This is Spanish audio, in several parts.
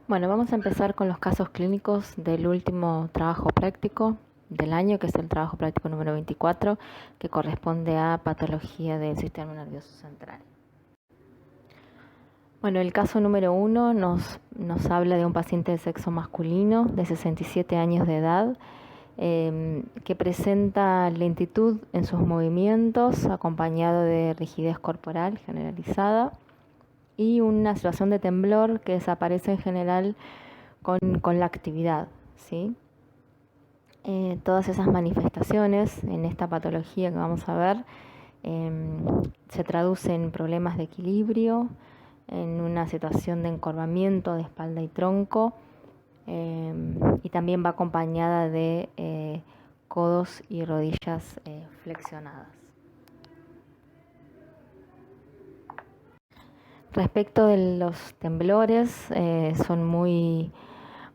Bueno, vamos a empezar con los casos clínicos del último trabajo práctico del año, que es el trabajo práctico número 24, que corresponde a patología del sistema nervioso central. Bueno, el caso número 1 nos habla de un paciente de sexo masculino de 67 años de edad, que presenta lentitud en sus movimientos, acompañado de rigidez corporal generalizada y una situación de temblor que desaparece en general con la actividad, ¿sí? Todas esas manifestaciones en esta patología que vamos a ver se traducen en problemas de equilibrio, en una situación de encorvamiento de espalda y tronco, y también va acompañada de codos y rodillas flexionadas. Respecto de los temblores, son muy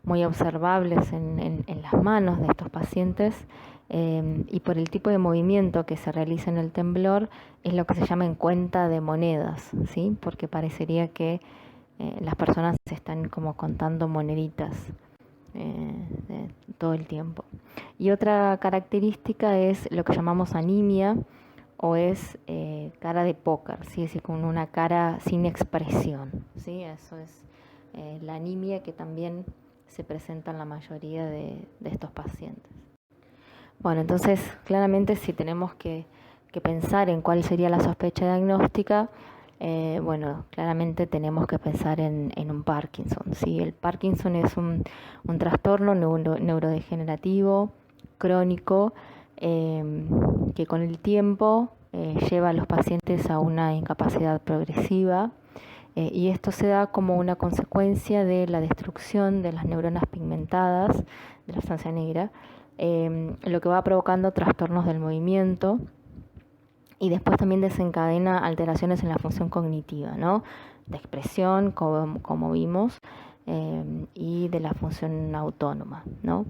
observables en las manos de estos pacientes, y por el tipo de movimiento que se realiza en el temblor es lo que se llama en cuenta de monedas, ¿sí? Porque parecería que las personas están como contando moneditas todo el tiempo. Y otra característica es lo que llamamos anemia, o es cara de póker, ¿sí? Es decir, con una cara sin expresión, ¿sí? Eso es la anemia, que también se presenta en la mayoría de estos pacientes. Bueno, entonces claramente si tenemos que pensar en cuál sería la sospecha diagnóstica, bueno, claramente tenemos que pensar en un Parkinson, ¿sí? El Parkinson es un trastorno neurodegenerativo crónico, que con el tiempo lleva a los pacientes a una incapacidad progresiva, y esto se da como una consecuencia de la destrucción de las neuronas pigmentadas de la sustancia negra, lo que va provocando trastornos del movimiento, y después también desencadena alteraciones en la función cognitiva, ¿no? De expresión, como vimos, y de la función autónoma, ¿no?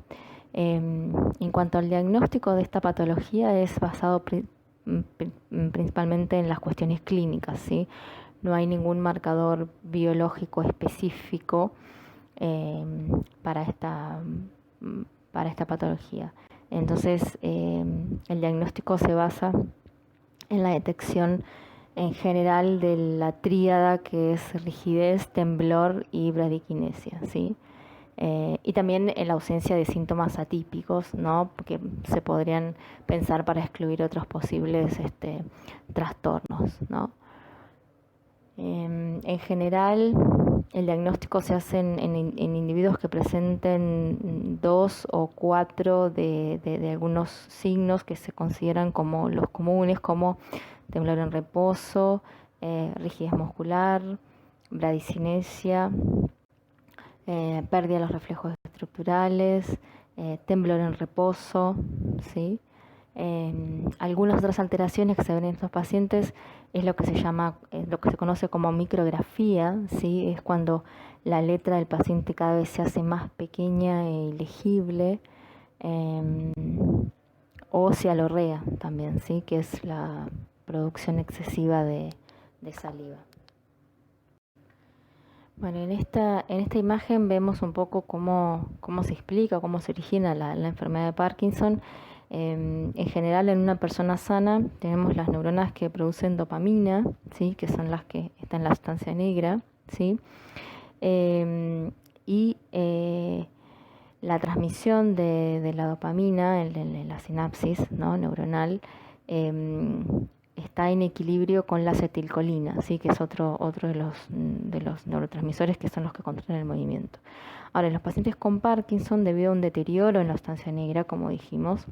En cuanto al diagnóstico de esta patología, es basado principalmente en las cuestiones clínicas, ¿sí? No hay ningún marcador biológico específico para esta patología. Entonces, el diagnóstico se basa en la detección en general de la tríada, que es rigidez, temblor y bradiquinesia, ¿sí? Y también en la ausencia de síntomas atípicos, ¿no? Que se podrían pensar para excluir otros posibles trastornos, ¿no? En general, el diagnóstico se hace en individuos que presenten 2 o 4 de algunos signos que se consideran como los comunes, como temblor en reposo, rigidez muscular, bradicinesia, pérdida de los reflejos estructurales, temblor en reposo, ¿sí? Algunas otras alteraciones que se ven en estos pacientes es lo que se llama, lo que se conoce como micrografía, ¿sí? Es cuando la letra del paciente cada vez se hace más pequeña e ilegible, o cialorrea también, ¿sí? Que es la producción excesiva de saliva. Bueno, en esta imagen vemos un poco cómo se explica, cómo se origina la enfermedad de Parkinson. En general, en una persona sana tenemos las neuronas que producen dopamina, ¿sí? Que son las que están en la sustancia negra, ¿sí? Y la transmisión de la dopamina en la sinapsis, ¿no? Neuronal, está en equilibrio con la acetilcolina, ¿sí? Que es otro de los neurotransmisores que son los que controlan el movimiento. Ahora, en los pacientes con Parkinson, debido a un deterioro en la sustancia negra, como dijimos,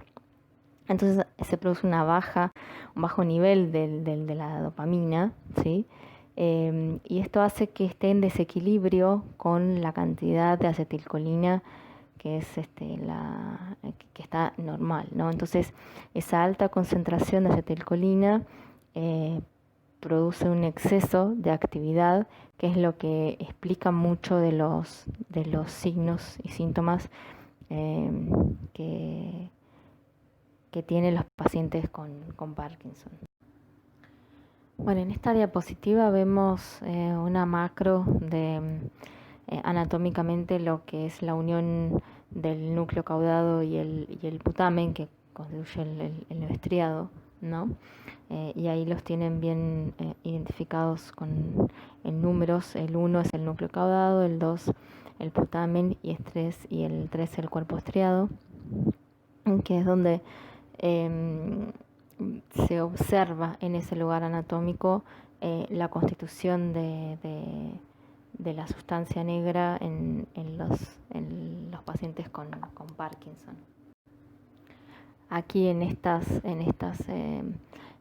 entonces se produce un bajo nivel de la dopamina, ¿sí? Y esto hace que esté en desequilibrio con la cantidad de acetilcolina que es que está normal, ¿no? Entonces, esa alta concentración de acetilcolina produce un exceso de actividad, que es lo que explica mucho de los signos y síntomas que tienen los pacientes con Parkinson. Bueno, en esta diapositiva vemos una macro anatómicamente lo que es la unión del núcleo caudado y el putamen, que constituye el estriado, ¿no? Y ahí los tienen bien identificados en números. El 1 es el núcleo caudado, el 2 el putamen y el 3 el cuerpo estriado, que es donde se observa en ese lugar anatómico la constitución de la sustancia negra en los pacientes con Parkinson. Aquí en estas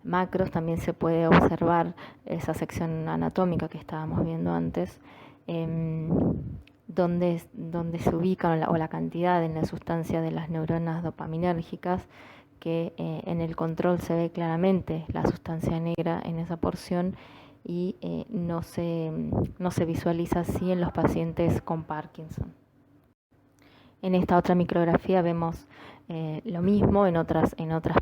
macros también se puede observar esa sección anatómica que estábamos viendo antes, donde se ubica o la cantidad en la sustancia de las neuronas dopaminérgicas, que en el control se ve claramente la sustancia negra en esa porción y no se visualiza así en los pacientes con Parkinson. En esta otra micrografía vemos lo mismo en otras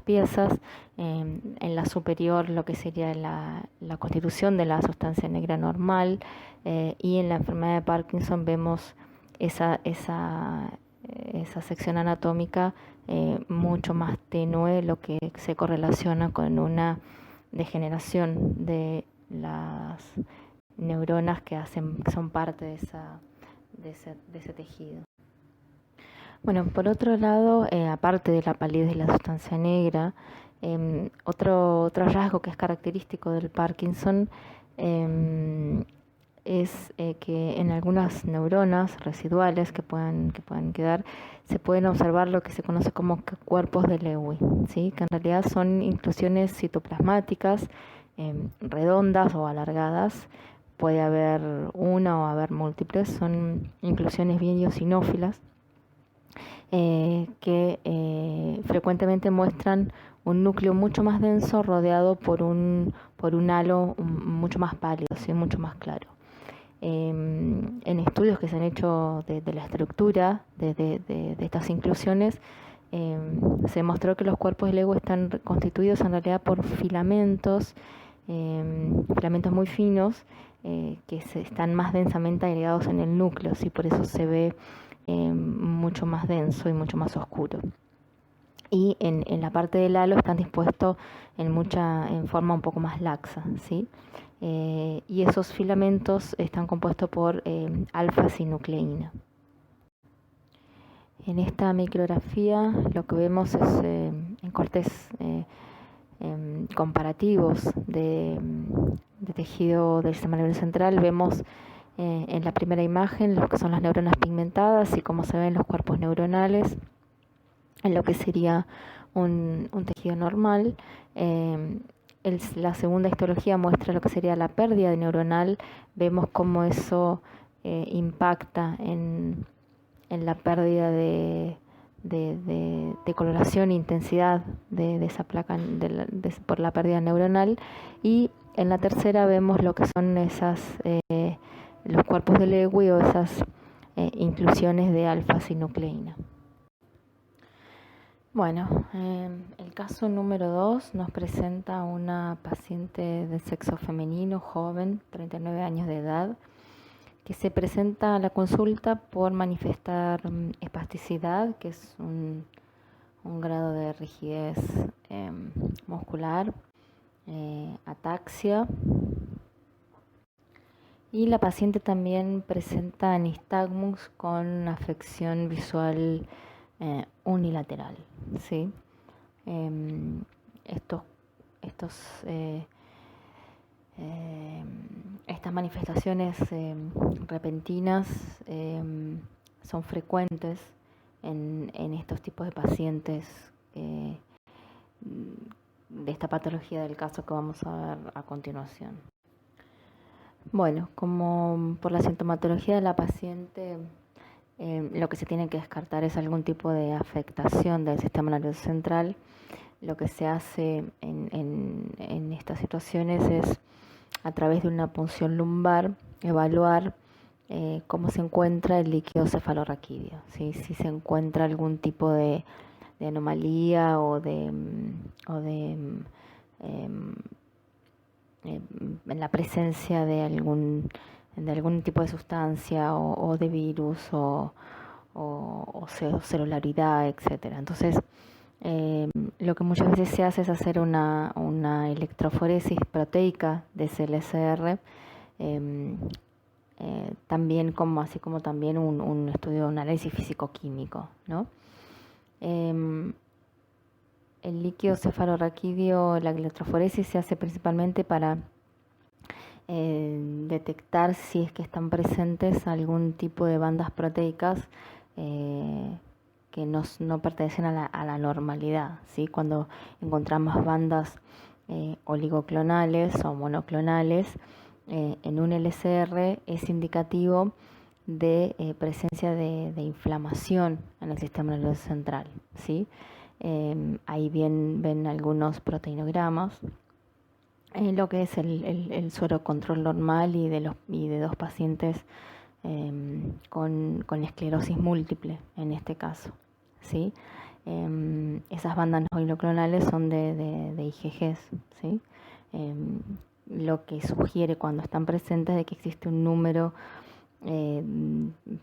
piezas. En la superior lo que sería la constitución de la sustancia negra normal, y en la enfermedad de Parkinson vemos esa sección anatómica mucho más tenue, lo que se correlaciona con una degeneración de las neuronas que son parte de ese tejido. Bueno, por otro lado, aparte de la palidez de la sustancia negra, otro rasgo que es característico del Parkinson es que en algunas neuronas residuales que puedan quedar, se pueden observar lo que se conoce como cuerpos de Lewy, ¿sí? Que en realidad son inclusiones citoplasmáticas redondas o alargadas. Puede haber una o haber múltiples, son inclusiones bien eosinófilas, que frecuentemente muestran un núcleo mucho más denso rodeado por un halo mucho más pálido, ¿sí? Mucho más claro. En estudios que se han hecho de la estructura de estas inclusiones, se demostró que los cuerpos de Lewy están constituidos en realidad por filamentos muy finos, que están más densamente agregados en el núcleo, ¿sí? Por eso se ve mucho más denso y mucho más oscuro. Y en la parte del halo están dispuestos en forma un poco más laxa, ¿sí? Y esos filamentos están compuestos por alfa-sinucleína. En esta micrografía lo que vemos es en cortes comparativos de tejido del sistema nervioso central. Vemos en la primera imagen lo que son las neuronas pigmentadas y cómo se ven los cuerpos neuronales en lo que sería un tejido normal. La segunda histología muestra lo que sería la pérdida neuronal. Vemos cómo eso impacta en la pérdida de coloración e intensidad de esa placa por la pérdida neuronal. Y en la tercera vemos lo que son los cuerpos de Lewy o esas inclusiones de alfa-sinucleína. Bueno, el caso número 2 nos presenta una paciente de sexo femenino, joven, 39 años de edad, que se presenta a la consulta por manifestar espasticidad, que es un grado de rigidez muscular, ataxia, y la paciente también presenta nistagmus con afección visual unilateral, ¿sí? Estas manifestaciones repentinas son frecuentes en estos tipos de pacientes de esta patología del caso que vamos a ver a continuación. Bueno, como por la sintomatología de la paciente, lo que se tiene que descartar es algún tipo de afectación del sistema nervioso central. Lo que se hace en estas situaciones es, a través de una punción lumbar, evaluar cómo se encuentra el líquido cefalorraquídeo, ¿sí? Si se encuentra algún tipo de anomalía o en la presencia de algún de algún tipo de sustancia o de virus celularidad, etcétera. Entonces, lo que muchas veces se hace es hacer una electroforesis proteica de ese LCR, también así como también un estudio, un análisis físico-químico, ¿no? El líquido cefalorraquídeo, la electroforesis se hace principalmente para detectar si es que están presentes algún tipo de bandas proteicas que no pertenecen a la normalidad, ¿sí? Cuando encontramos bandas oligoclonales o monoclonales en un LCR, es indicativo de presencia de inflamación en el sistema nervioso central, ¿sí? Ahí ven algunos proteinogramas, lo que es el suero control normal y de dos pacientes con esclerosis múltiple en este caso, ¿sí? Esas bandas no oligoclonales son de IgGs, ¿sí? Lo que sugiere cuando están presentes de que existe un número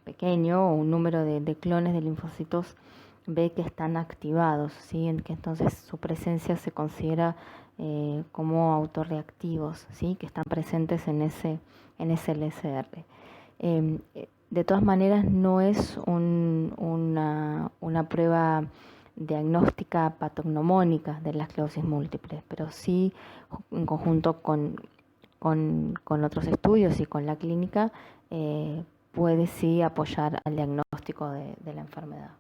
pequeño o un número de clones de linfocitos B que están activados, ¿sí? Que entonces su presencia se considera como autorreactivos, ¿sí? Que están presentes en ese LCR. De todas maneras, no es una prueba diagnóstica patognomónica de la esclerosis múltiple, pero sí en conjunto con otros estudios y con la clínica puede sí apoyar al diagnóstico de la enfermedad.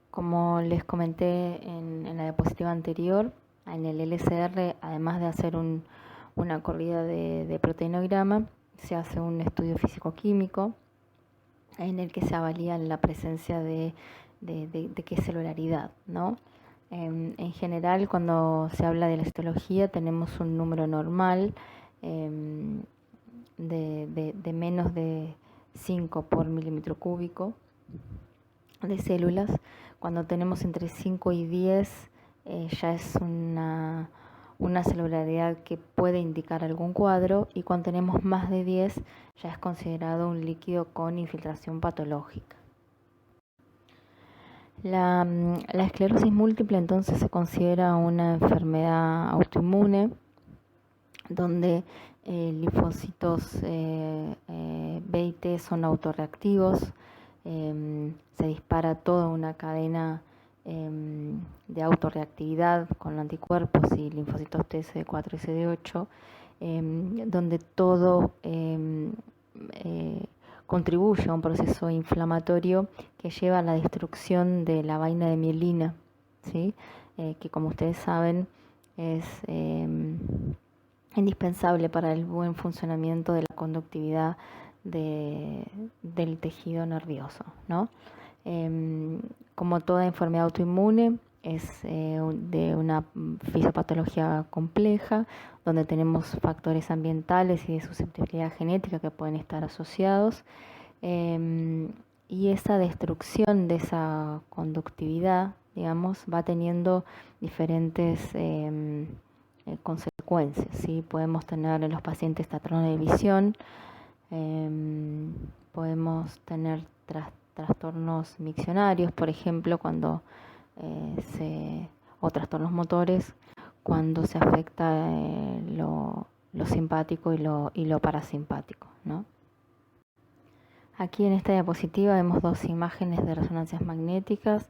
Como les comenté en la diapositiva anterior, en el LCR, además de hacer una corrida de proteinograma, se hace un estudio físico-químico en el que se avalía la presencia de qué celularidad, ¿no? En general, cuando se habla de la histología, tenemos un número normal de menos de 5 por milímetro cúbico de células. Cuando tenemos entre 5 y 10 ya es una celularidad que puede indicar algún cuadro, y cuando tenemos más de 10 ya es considerado un líquido con infiltración patológica. La esclerosis múltiple entonces se considera una enfermedad autoinmune donde linfocitos B y T son autorreactivos, se dispara toda una cadena de autorreactividad con anticuerpos y linfocitos T, CD4 y CD8, donde todo contribuye a un proceso inflamatorio que lleva a la destrucción de la vaina de mielina, ¿sí? Que como ustedes saben es indispensable para el buen funcionamiento de la conductividad del tejido nervioso, ¿no? Como toda enfermedad autoinmune, es de una fisiopatología compleja, donde tenemos factores ambientales y de susceptibilidad genética que pueden estar asociados, y esa destrucción de esa conductividad, digamos, va teniendo diferentes consecuencias, ¿sí? Podemos tener en los pacientes trastornos de visión, podemos tener trastornos miccionarios, por ejemplo, cuando o trastornos motores, cuando se afecta lo simpático y lo parasimpático, ¿no? Aquí en esta diapositiva vemos dos imágenes de resonancias magnéticas,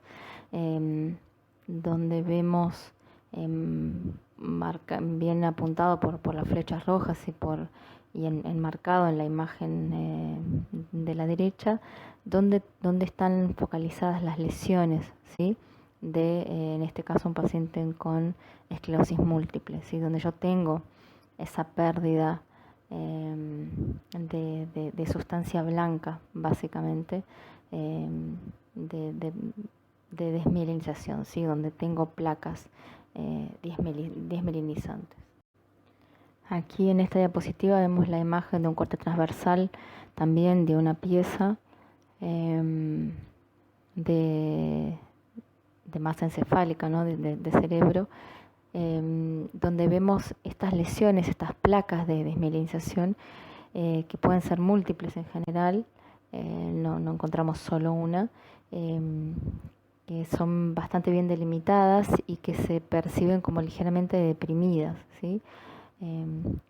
donde vemos bien apuntado por las flechas rojas y enmarcado en la imagen de la derecha, donde están focalizadas las lesiones, ¿sí? En este caso un paciente con esclerosis múltiple, ¿sí? Donde yo tengo esa pérdida de sustancia blanca, básicamente, de desmielinización, ¿sí? Donde tengo placas desmielinizantes. Aquí en esta diapositiva vemos la imagen de un corte transversal, también de una pieza de masa encefálica, ¿no? de cerebro, donde vemos estas lesiones, estas placas de desmielinización que pueden ser múltiples en general, no encontramos solo una, que son bastante bien delimitadas y que se perciben como ligeramente deprimidas, ¿sí?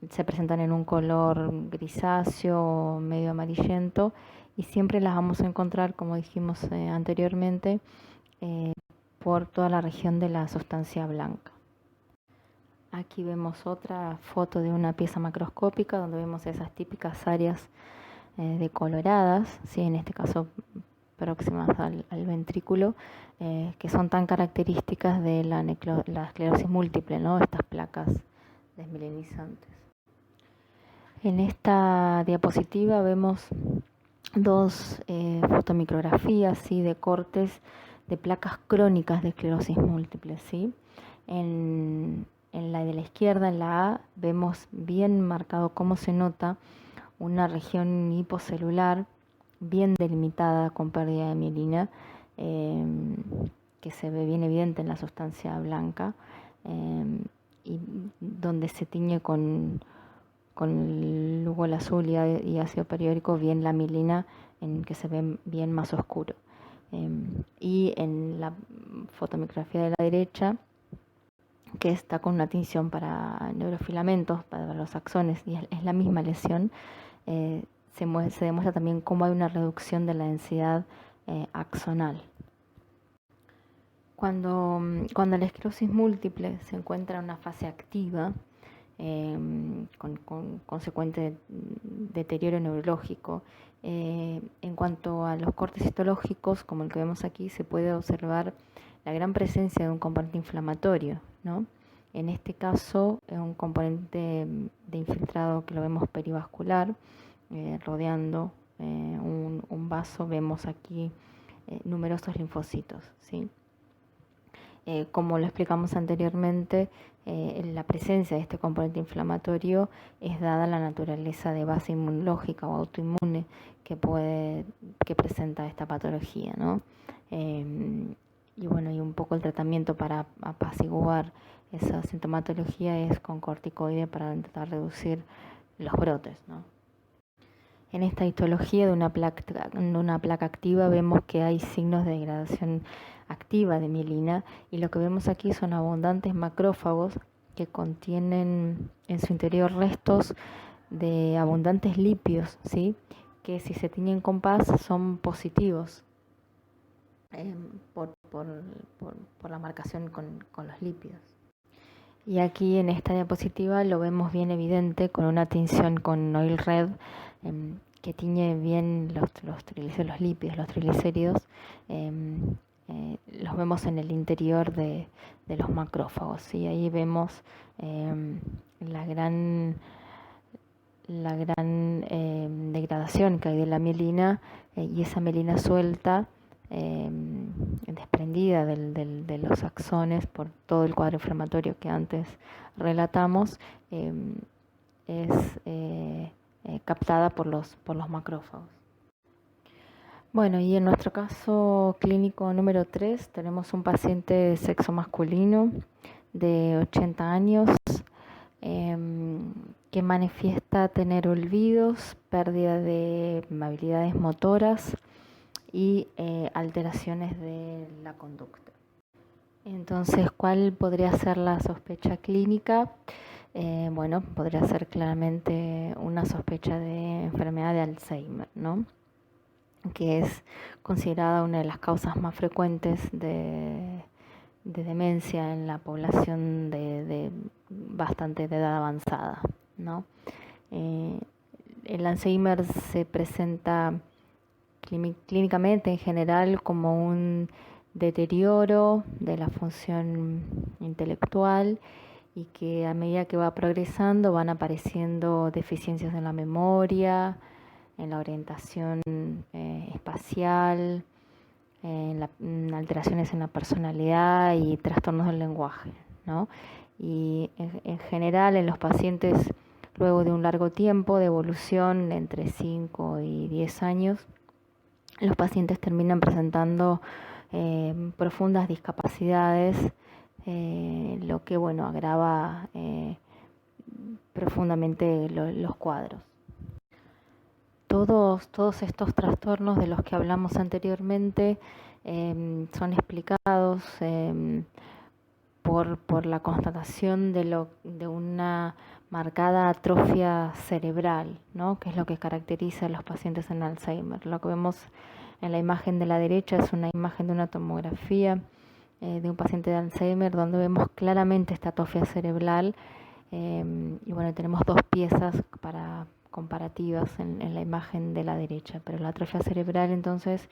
Se presentan en un color grisáceo, medio amarillento, y siempre las vamos a encontrar, como dijimos anteriormente, por toda la región de la sustancia blanca. Aquí vemos otra foto de una pieza macroscópica donde vemos esas típicas áreas decoloradas, ¿sí? En este caso próximas al ventrículo, que son tan características de la esclerosis múltiple, ¿no? Estas placas desmielinizantes. En esta diapositiva vemos dos fotomicrografías, ¿sí? De cortes de placas crónicas de esclerosis múltiple, ¿sí? En la de la izquierda, en la A, vemos bien marcado cómo se nota una región hipocelular bien delimitada con pérdida de mielina, que se ve bien evidente en la sustancia blanca, y donde se tiñe con el lúgol azul y ácido periódico bien la mielina, en que se ve bien más oscuro. Y en la fotomicrografía de la derecha, que está con una tinción para neurofilamentos, para los axones, y es la misma lesión, se demuestra también cómo hay una reducción de la densidad axonal. Cuando la esclerosis múltiple se encuentra en una fase activa, con consecuente deterioro neurológico, en cuanto a los cortes histológicos, como el que vemos aquí, se puede observar la gran presencia de un componente inflamatorio, ¿no? En este caso, es un componente de infiltrado que lo vemos perivascular, rodeando un vaso. Vemos aquí numerosos linfocitos, ¿sí? Como lo explicamos anteriormente, la presencia de este componente inflamatorio es dada la naturaleza de base inmunológica o autoinmune que presenta esta patología, ¿no? Y bueno, y un poco el tratamiento para apaciguar esa sintomatología es con corticoide para intentar reducir los brotes, ¿no? En esta histología de una placa activa vemos que hay signos de degradación activa de mielina, y lo que vemos aquí son abundantes macrófagos que contienen en su interior restos de abundantes lípidos, ¿sí? Que si se tiñen con paz son positivos por la marcación con los lípidos. Y aquí en esta diapositiva lo vemos bien evidente con una tinción con oil red, que tiñe bien los lípidos, los triglicéridos. Los vemos en el interior de los macrófagos, y ahí vemos la gran degradación que hay de la mielina, y esa mielina suelta, desprendida de los axones por todo el cuadro inflamatorio que antes relatamos, es captada por los macrófagos. Bueno, y en nuestro caso clínico número 3 tenemos un paciente de sexo masculino de 80 años, que manifiesta tener olvidos, pérdida de habilidades motoras y alteraciones de la conducta. Entonces, ¿cuál podría ser la sospecha clínica? Bueno, podría ser claramente una sospecha de enfermedad de Alzheimer, ¿no? Que es considerada una de las causas más frecuentes de demencia en la población de bastante de edad avanzada, ¿no? El Alzheimer se presenta clínicamente en general como un deterioro de la función intelectual, y que a medida que va progresando van apareciendo deficiencias en la memoria, en la orientación espacial, en alteraciones en la personalidad y trastornos del lenguaje, ¿no? Y en general en los pacientes, luego de un largo tiempo de evolución, entre 5 y 10 años, los pacientes terminan presentando profundas discapacidades, lo que, agrava profundamente los cuadros. todos estos trastornos de los que hablamos anteriormente son explicados por la constatación de una marcada atrofia cerebral, ¿no? Que es lo que caracteriza a los pacientes en Alzheimer. Lo que vemos en la imagen de la derecha es una imagen de una tomografía de un paciente de Alzheimer donde vemos claramente esta atrofia cerebral y bueno, tenemos dos piezas para comparativas en la imagen de la derecha, pero la atrofia cerebral entonces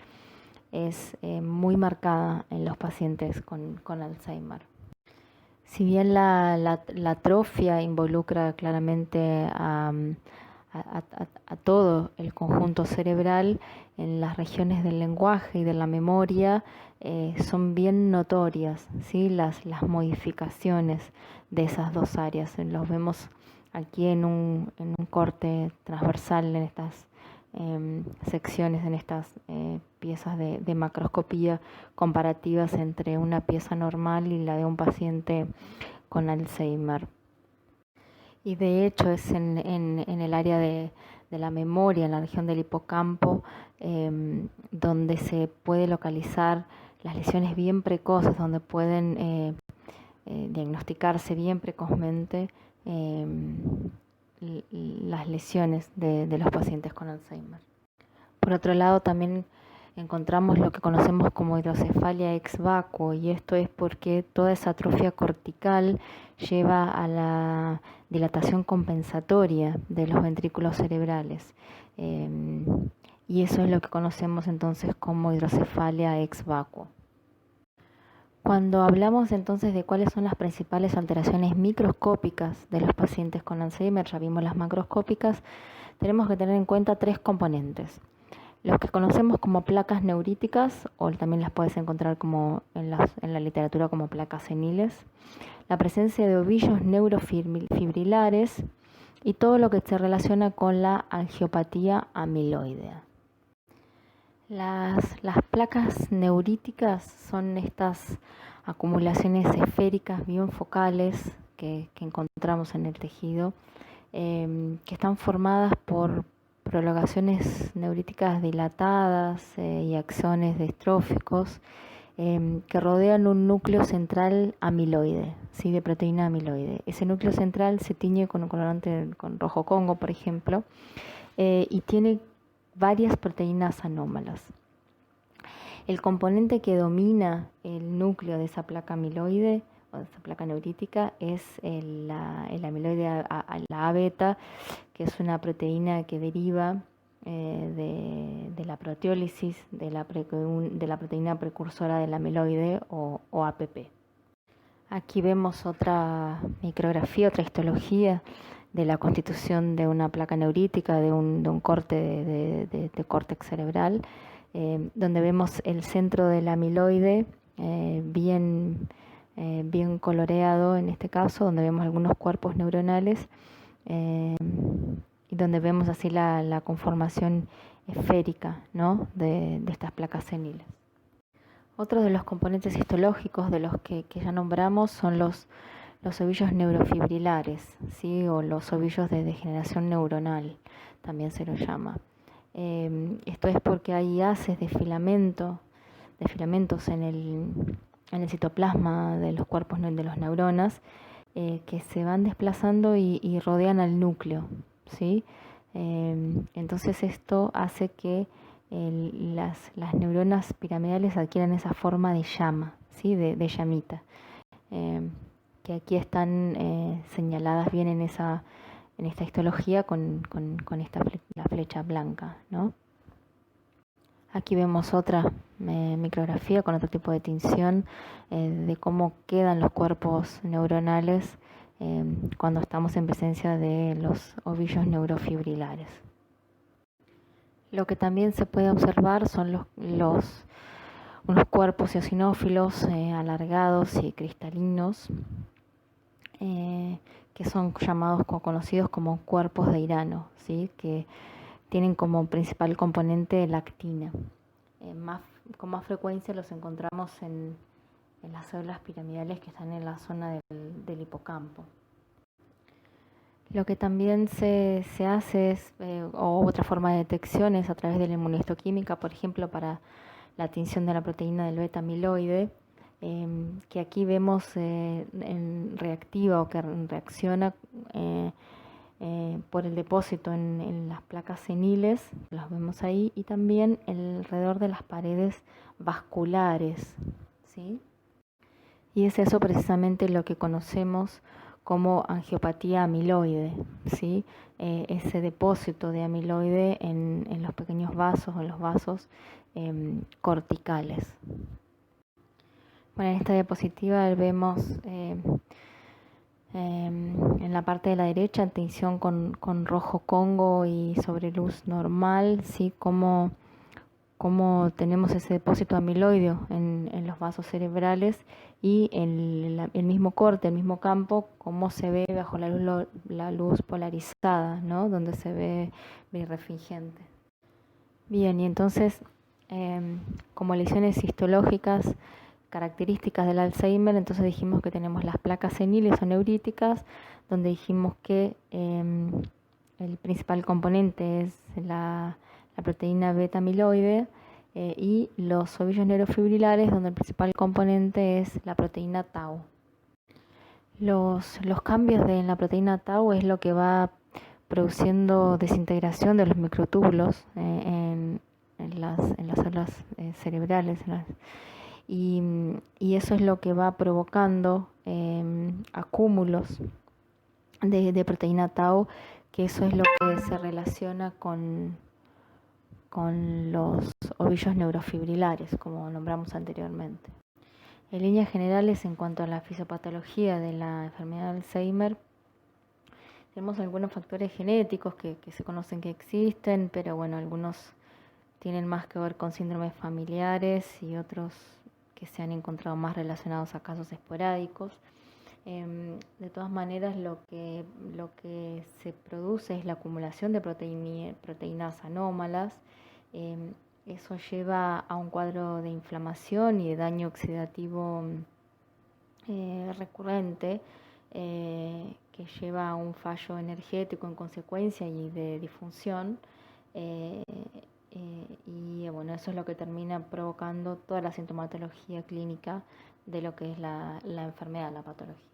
es muy marcada en los pacientes con Alzheimer. Si bien la atrofia involucra claramente a todo el conjunto cerebral, en las regiones del lenguaje y de la memoria son bien notorias, ¿sí? Las modificaciones de esas dos áreas. Los vemos aquí en un corte transversal en estas secciones, en estas piezas de macroscopía comparativas entre una pieza normal y la de un paciente con Alzheimer. Y de hecho es en el área de la memoria, en la región del hipocampo, donde se puede localizar las lesiones bien precoces, donde pueden diagnosticarse bien precozmente las lesiones de los pacientes con Alzheimer. Por otro lado, también encontramos lo que conocemos como hidrocefalia ex vacuo, y esto es porque toda esa atrofia cortical lleva a la dilatación compensatoria de los ventrículos cerebrales. Y eso es lo que conocemos entonces como hidrocefalia ex vacuo. Cuando hablamos entonces de cuáles son las principales alteraciones microscópicas de los pacientes con Alzheimer, ya vimos las macroscópicas, tenemos que tener en cuenta tres componentes. Los que conocemos como placas neuríticas, o también las puedes encontrar como en la literatura como placas seniles, la presencia de ovillos neurofibrilares y todo lo que se relaciona con la angiopatía amiloidea. Las placas neuríticas son estas acumulaciones esféricas bien focales que encontramos en el tejido, que están formadas por prolongaciones neuríticas dilatadas y axones distróficos que rodean un núcleo central amiloide, ¿sí? De proteína amiloide. Ese núcleo central se tiñe con un colorante con rojo Congo, por ejemplo, y tiene varias proteínas anómalas. El componente que domina el núcleo de esa placa amiloide o de esa placa neurítica es el amiloide la A-beta, que es una proteína que deriva de la proteólisis de la proteína precursora del amiloide o APP. Aquí vemos otra micrografía, otra histología de la constitución de una placa neurítica, de un corte de córtex cerebral, donde vemos el centro del amiloide bien coloreado en este caso, donde vemos algunos cuerpos neuronales y donde vemos así la conformación esférica, ¿no? de estas placas seniles. Otro de los componentes histológicos de los que ya nombramos son los ovillos neurofibrilares, ¿sí? O los ovillos de degeneración neuronal, también se los llama. Esto es porque hay haces de filamentos en el citoplasma de los cuerpos de los neuronas que se van desplazando y rodean al núcleo, ¿sí? Entonces esto hace que las neuronas piramidales adquieran esa forma de llama, ¿sí? de llamita, que aquí están señaladas bien en esta histología con la flecha blanca, ¿no? Aquí vemos otra micrografía con otro tipo de tinción de cómo quedan los cuerpos neuronales cuando estamos en presencia de los ovillos neurofibrilares. Lo que también se puede observar son unos cuerpos eosinófilos alargados y cristalinos que son conocidos como cuerpos de Irano, ¿sí? Que tienen como principal componente la actina. Con más frecuencia los encontramos en las células piramidales que están en la zona del hipocampo. Lo que también se hace es, o otra forma de detección es a través de la inmunohistoquímica, por ejemplo, para la tinción de la proteína del beta amiloide, que aquí vemos reactiva o que reacciona por el depósito en las placas seniles, las vemos ahí, y también alrededor de las paredes vasculares, ¿sí? Y es eso precisamente lo que conocemos como angiopatía amiloide, ¿sí? Ese depósito de amiloide en los pequeños vasos o en los vasos corticales. Bueno, en esta diapositiva vemos en la parte de la derecha tinción con rojo Congo y sobre luz normal, ¿sí? Como tenemos ese depósito amiloideo en los vasos cerebrales y el mismo corte, el mismo campo, cómo se ve bajo la luz polarizada, ¿no? Donde se ve birrefringente. Bien, y entonces, como lesiones histológicas características del Alzheimer, entonces dijimos que tenemos las placas seniles o neuríticas, donde dijimos que el principal componente es la proteína beta amiloide, y los ovillos neurofibrilares, donde el principal componente es la proteína tau. Los cambios en la proteína tau es lo que va produciendo desintegración de los microtúbulos en las células cerebrales. Y eso es lo que va provocando acúmulos de proteína tau, que eso es lo que se relaciona con los ovillos neurofibrilares, como nombramos anteriormente. En líneas generales, en cuanto a la fisiopatología de la enfermedad de Alzheimer, tenemos algunos factores genéticos que se conocen que existen, pero bueno, algunos tienen más que ver con síndromes familiares y otros que se han encontrado más relacionados a casos esporádicos. De todas maneras, lo que se produce es la acumulación de proteínas anómalas. Eso lleva a un cuadro de inflamación y de daño oxidativo recurrente, que lleva a un fallo energético en consecuencia y de disfunción. Y bueno, eso es lo que termina provocando toda la sintomatología clínica de lo que es la enfermedad, la patología.